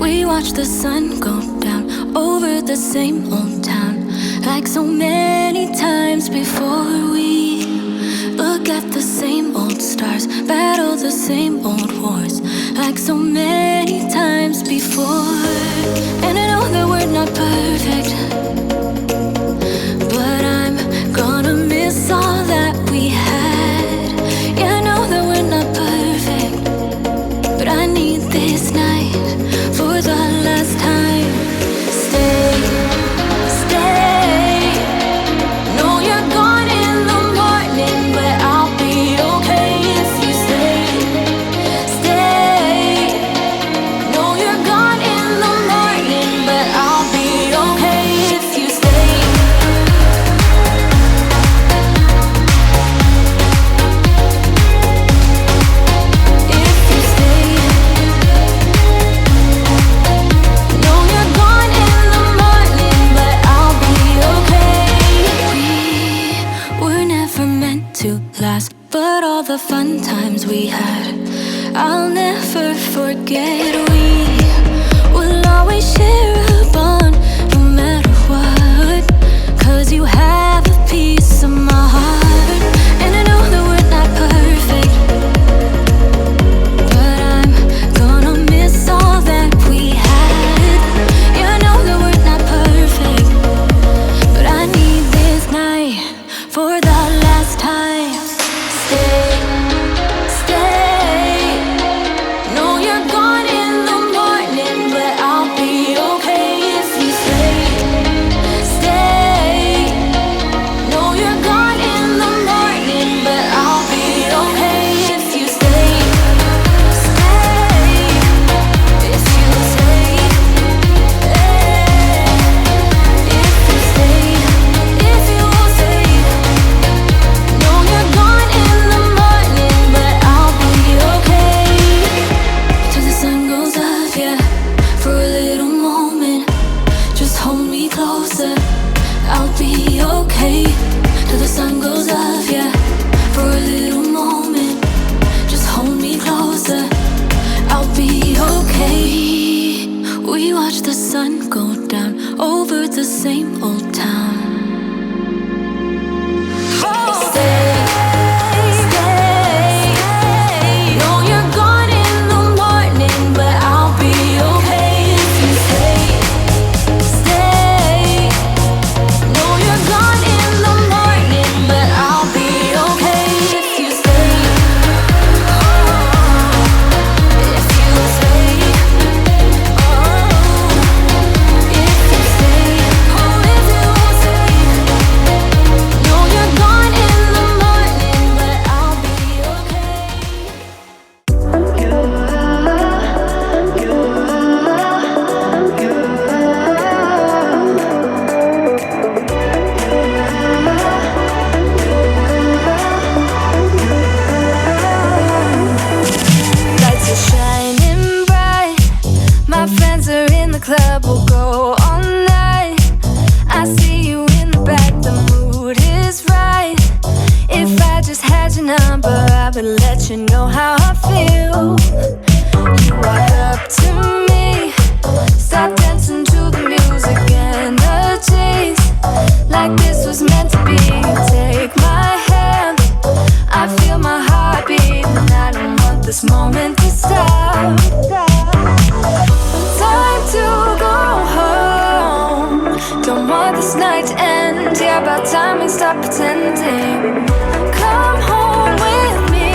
We watch the sun go down over the same old town, like so many times before. We look at the same old stars, battle the same old wars, like so many times before. And I know that we're not perfect, but I'm gonna miss all that we had. Yeah, I know that we're not perfect, but I need this night for the last time. Stay, stay. No, you're gone in the morning, but I'll be okay if you stay. Stay. No, you're gone in the morning, but I'll be okay if you stay. If you stay. No, you're gone in the morning, but I'll be okay. We were never meant to last, but all the fun times we had, I'll never forget. We will always share a bond, no matter what, 'cause you have a piece of my heart. And I know that we're not perfect, but I'm gonna miss all that we had. Yeah, I know that we're not perfect, but I need this night for the last time. Stay, stay. No, you're gone in the morning, but I'll be okay if you stay. Stay. No, you're gone in the morning, but I'll be okay if you stay. Stay. If you stay. If you stay. If you stay. No, you're gone in the morning, but I'll be okay. Till the sun goes up, yeah, for a little moment. Just hold me closer, I'll be okay. Till the sun goes up, yeah, for a little moment. Just hold me closer, I'll be okay. We watch the sun go down over the same old town. Stay, stay. No, you're gone in the morning, but I'll be okay if you stay. Stay. No, you're gone in the morning, but I'll be okay if you stay. If you stay. If you stay. Oh, if you stay. No, you're gone in the morning, but I'll be okay. Lights are shining bright. My friends are in the club, we'll go all night. I see you in the back, the mood is right. If I just had your number, I would let you know how I feel. You walk up to me, start dancing to the music, energies like this was meant to be. Take my hand, I feel my heart beat, and I don't want this moment to stop. Time to go home, don't want this night to end. Yeah, about time we stop pretending. Come home with me,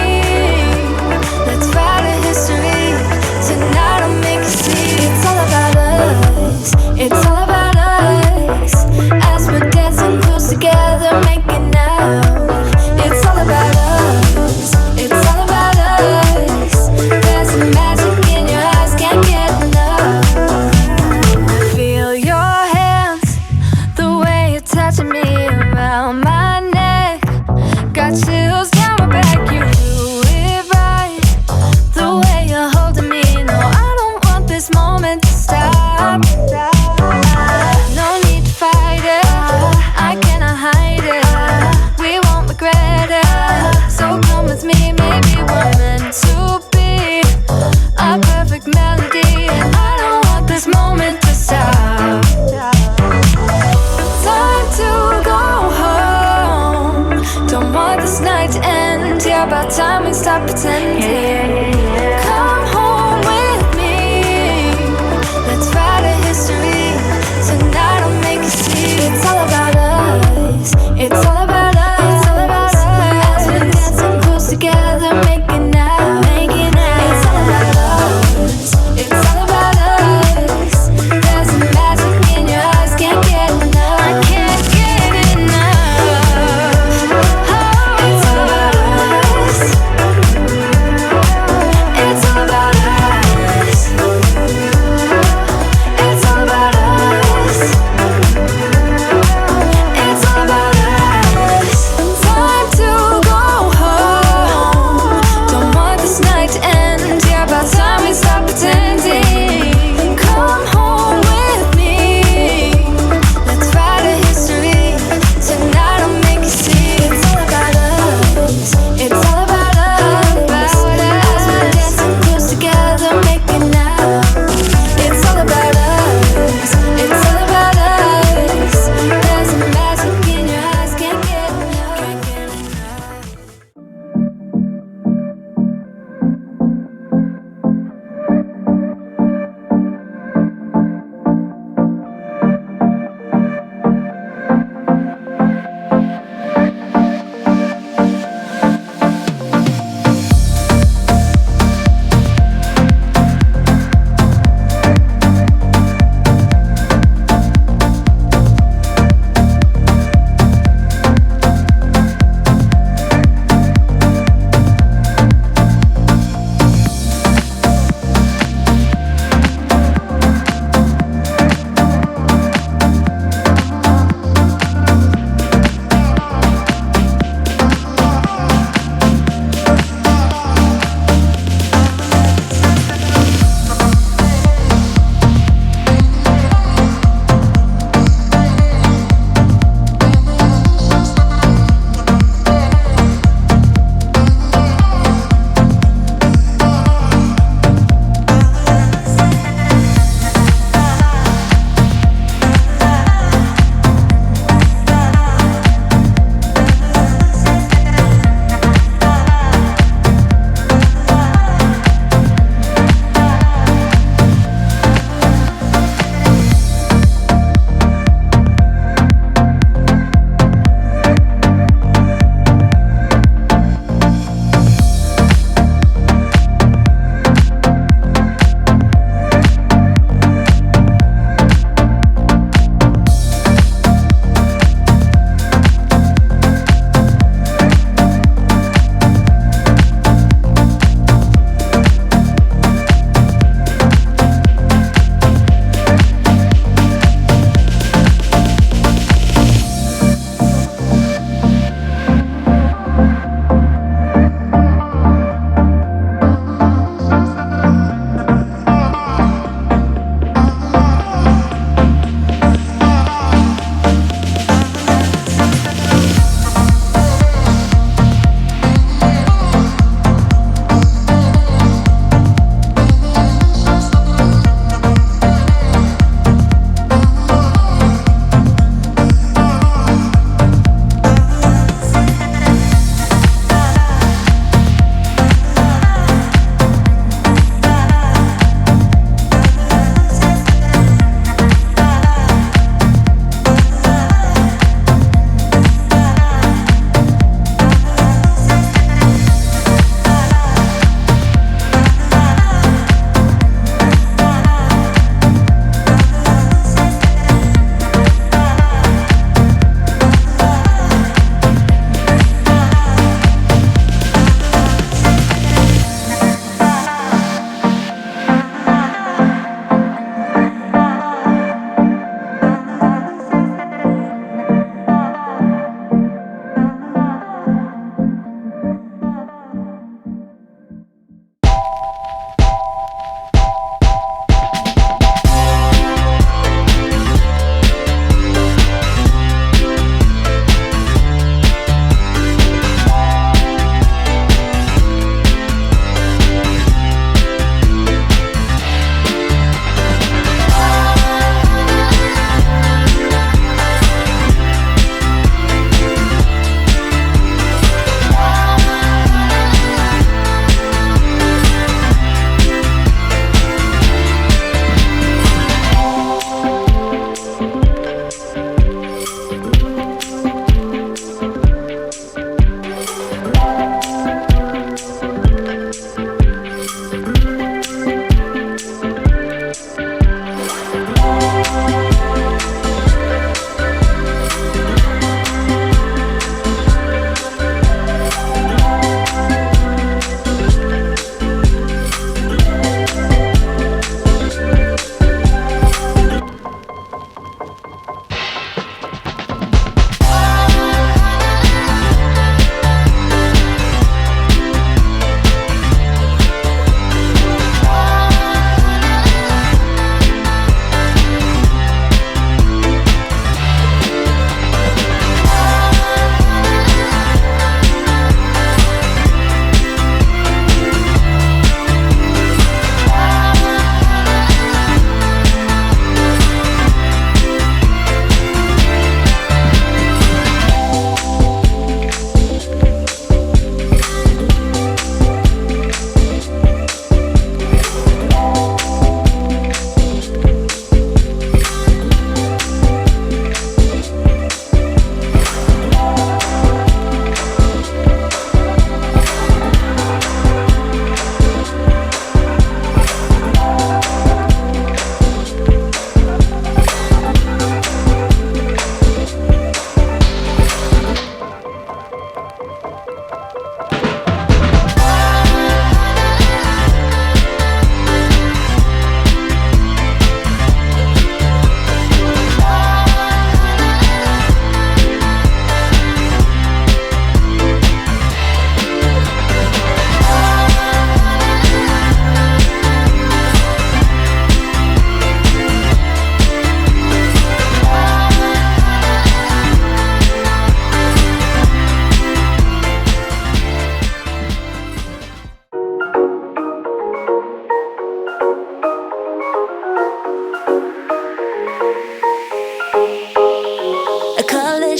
let's write a history. Tonight I'll make you see it's all about us. It's all about us. As we're dancing close together, making out. It's all about us. It's all about us. There's some magic in your eyes, can't get enough. Feel your hands, the way you're touching me around my neck. Got chills down Come home with me. Let's write a history. Tonight I'll make you see. It's all about us. It's all about us. It's all about us. As we're dancing close together, making out, making out. It's all about us. It's all about us. There's a magic in your eyes, can't get enough. I can't get enough. Oh, it's all about us.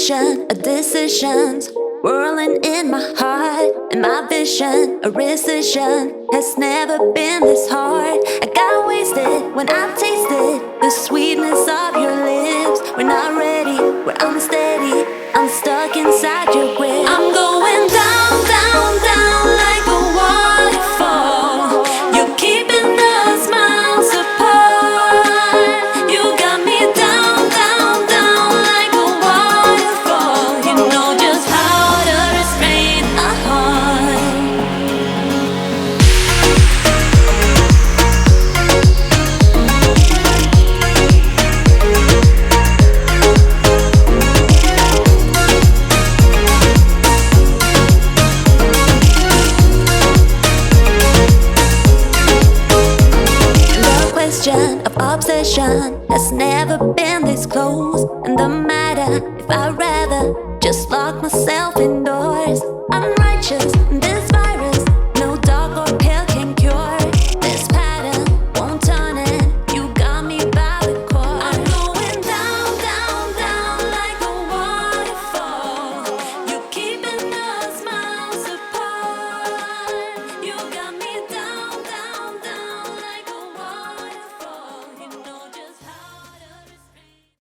vision of decisions whirling in my heart, and my vision of rescission has never been this hard. I got wasted when I tasted the sweetness of your lips. We're not ready, we're unsteady, I'm stuck inside your grip. I'm going down, down, down like a waterfall. You're keeping us miles apart. You got me down, down, down like a waterfall. You know just how to restrain a heart. The question of obsession has never been this close. And the matter if I'd rather just lock myself indoors. I'm righteous,